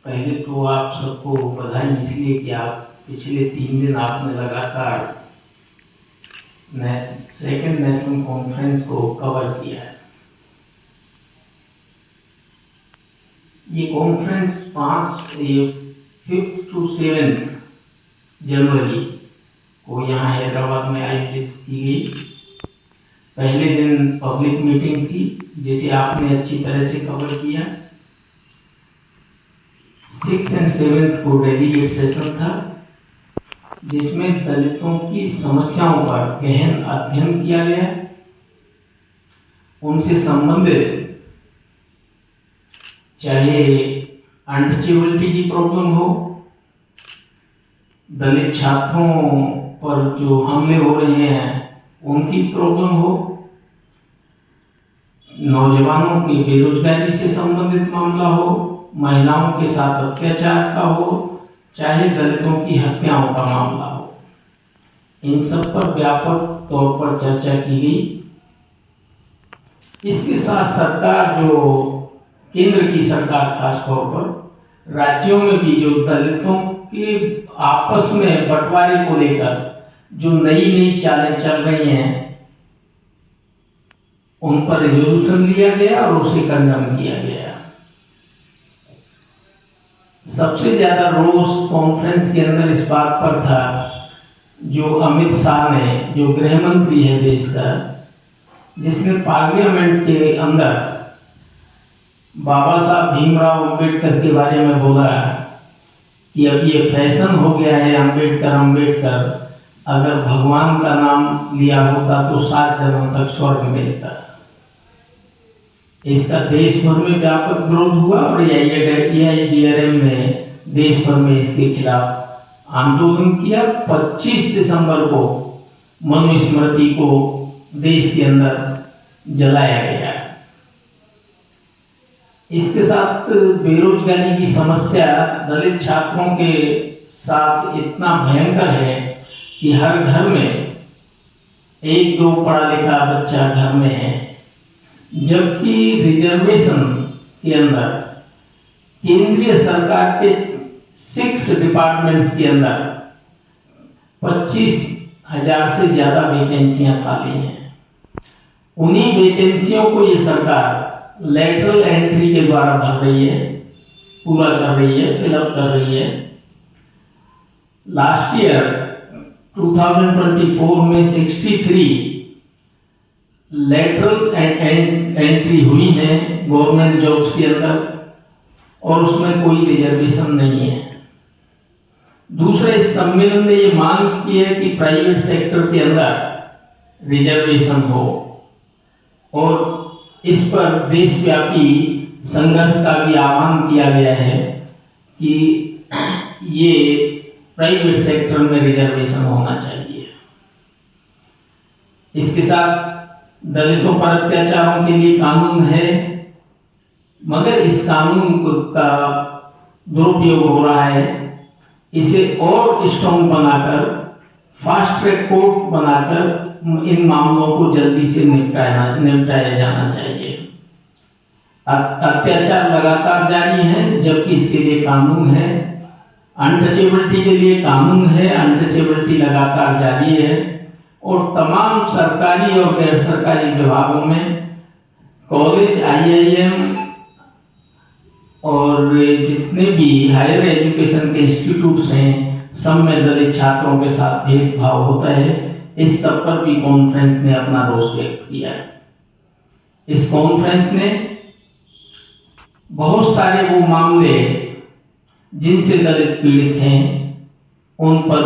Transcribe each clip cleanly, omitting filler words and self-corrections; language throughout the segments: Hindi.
पहले तो आप सबको बधाई इसलिए कि आप पिछले 3 दिन आपने लगातार सेकेंड नेशनल कॉन्फ्रेंस को कवर किया है। ये कॉन्फ्रेंस 5 to 7 जनवरी को यहाँ हैदराबाद में आयोजित की गई। पहले दिन पब्लिक मीटिंग थी जिसे आपने अच्छी तरह से कवर किया। 6 और 7 को डेलीगेट सेशन था जिसमें दलितों की समस्याओं पर गहन अध्ययन किया गया। उनसे संबंधित चाहे अनटचेबिलिटी की प्रॉब्लम हो, दलित छात्रों पर जो हमले हो रहे हैं उनकी प्रॉब्लम हो, नौजवानों की बेरोजगारी से संबंधित मामला हो, महिलाओं के साथ अत्याचार का हो, चाहे दलितों की हत्याओं का मामला हो, इन सब पर व्यापक तौर पर चर्चा की गई। इसके साथ सरकार जो केंद्र की सरकार खास तौर पर राज्यों में भी जो दलितों के आपस में बंटवारे को लेकर जो नई नई चालें चल रही हैं उन पर रिजोल्यूशन लिया गया और उसे कंडेम किया गया। सबसे ज्यादा रोष कॉन्फ्रेंस के अंदर इस बात पर था जो अमित शाह ने, जो गृह मंत्री है देश का, जिसने पार्लियामेंट के अंदर बाबा साहब भीमराव अंबेडकर के बारे में बोला कि अब ये फैशन हो गया है अंबेडकर अंबेडकर, अगर भगवान का नाम लिया होता तो 7 जन्म तक स्वर्ग मिलता। इसका देश भर में व्यापक विरोध हुआ और AIADRM ने देश भर में इसके खिलाफ आंदोलन किया। 25 दिसंबर को मनुस्मृति को देश के अंदर जलाया गया। इसके साथ बेरोजगारी की समस्या दलित छात्रों के साथ इतना भयंकर है कि हर घर में 1-2 पढ़ा लिखा बच्चा घर में है, जबकि रिजर्वेशन के अंदर केंद्रीय सरकार के 6 डिपार्टमेंट्स के अंदर 25,000 से ज्यादा वैकेंसियां खाली हैं। उन्हीं वैकेंसियों को ये सरकार लेटरल एंट्री के द्वारा भर रही है, पूरा कर रही है, फिलअप कर रही है। लास्ट ईयर 2024 में 63 लेटरल एंट्री हुई है गवर्नमेंट जॉब्स के अंदर और उसमें कोई रिजर्वेशन नहीं है। दूसरा, इस सम्मेलन ने ये मांग की है कि प्राइवेट सेक्टर के अंदर रिजर्वेशन हो और इस पर देशव्यापी संघर्ष का भी आह्वान किया गया है कि ये प्राइवेट सेक्टर में रिजर्वेशन होना चाहिए। इसके साथ दलितों पर अत्याचारों के लिए कानून है, मगर इस कानून का दुरुपयोग हो रहा है। इसे और स्ट्रॉन्ग बनाकर, फास्ट ट्रैक कोर्ट बनाकर इन मामलों को जल्दी से निपटाया जाना चाहिए। अत्याचार लगातार जारी है जबकि इसके लिए कानून है। अनटचेबिलिटी के लिए कानून है, अनटचेबिलिटी लगातार जारी है और तमाम सरकारी और गैर सरकारी विभागों में, कॉलेज, IIM और जितने भी हायर एजुकेशन के इंस्टीट्यूट्स हैं, सब में दलित छात्रों के साथ भेदभाव होता है। इस सब पर भी कॉन्फ्रेंस ने अपना रोष व्यक्त किया। इस कॉन्फ्रेंस ने बहुत सारे वो मामले जिनसे दलित पीड़ित हैं उन पर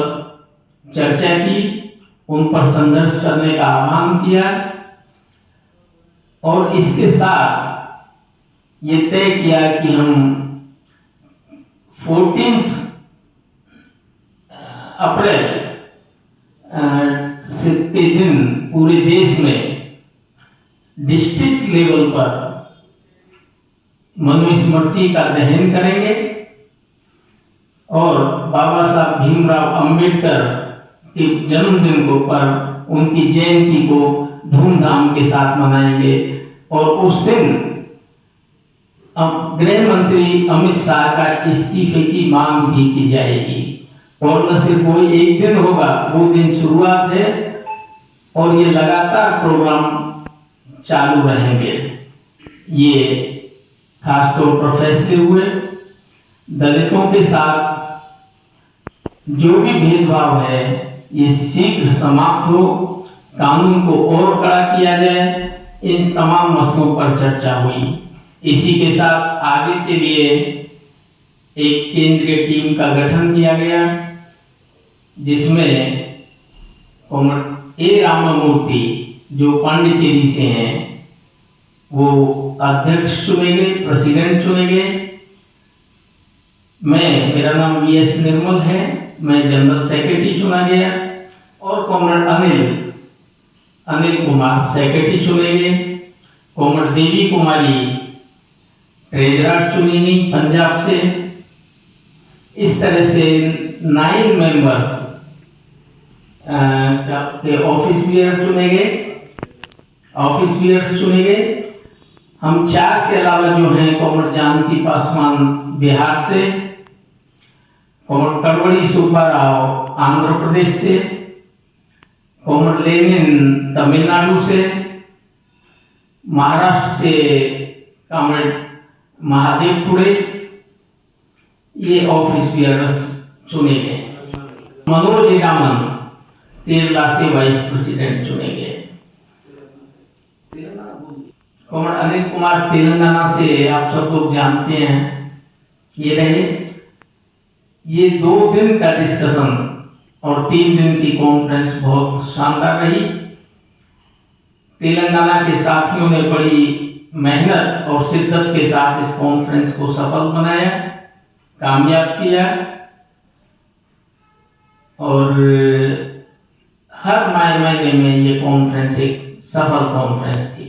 चर्चा की, उन पर संघर्ष करने का आह्वान किया और इसके साथ ये तय किया कि हम 14 अप्रैल के दिन पूरे देश में डिस्ट्रिक्ट लेवल पर मनुस्मृति का दहन करेंगे और बाबा साहब भीमराव अंबेडकर के जन्मदिन को पर उनकी जयंती को धूमधाम के साथ मनाएंगे और उस दिन अब गृह मंत्री अमित शाह का इस्तीफे की मांग भी की जाएगी। और न सिर्फ कोई एक दिन होगा, वो दिन शुरुआत है और ये लगातार प्रोग्राम चालू रहेंगे। ये खासतौर पर फैसले हुए दलितों के साथ जो भी भेदभाव है ये शीघ्र समाप्त हो, कानून को और कड़ा किया जाए, इन तमाम मसलों पर चर्चा हुई। इसी के साथ आगे के लिए एक केंद्रीय टीम का गठन किया गया, जिसमें कॉमरेड ए रामामूर्ति जो पांडिचेरी से हैं वो अध्यक्ष चुने गए, प्रेसिडेंट चुने गए। मेरा नाम वीएस निर्मल है, मैं जनरल सेक्रेटरी चुना गया। और कॉमरेड अनिल कुमार सेक्रेटरी चुने गए। कॉमरेड देवी कुमारी ट्रेजरर चुनी गई पंजाब से। इस तरह से 9 मेंबर्स के ऑफिस बियर चुने गए। हम 4 के अलावा जो हैं कॉमरेड जानकी पासवान बिहार से, कॉमरेड कड़वड़ी सुब्बाराव आंध्र प्रदेश से, कॉमरेड लेनिन तमिलनाडु से, महाराष्ट्र से कॉमरेड महादेव पुड़े, ये ऑफिस बियर्स चुने गए। मनोज हिरामन केरला से वाइस प्रेसिडेंट चुने गए। कॉमरेड अनिल कुमार तेलंगाना से आप सब लोग जानते हैं, ये रहे। ये 2 दिन का डिस्कशन और 3 दिन की कॉन्फ्रेंस बहुत शानदार रही। तेलंगाना के साथियों ने बड़ी मेहनत और शिद्दत के साथ इस कॉन्फ्रेंस को सफल बनाया, कामयाब किया और हर महीने में ये कॉन्फ्रेंस एक सफल कॉन्फ्रेंस थी।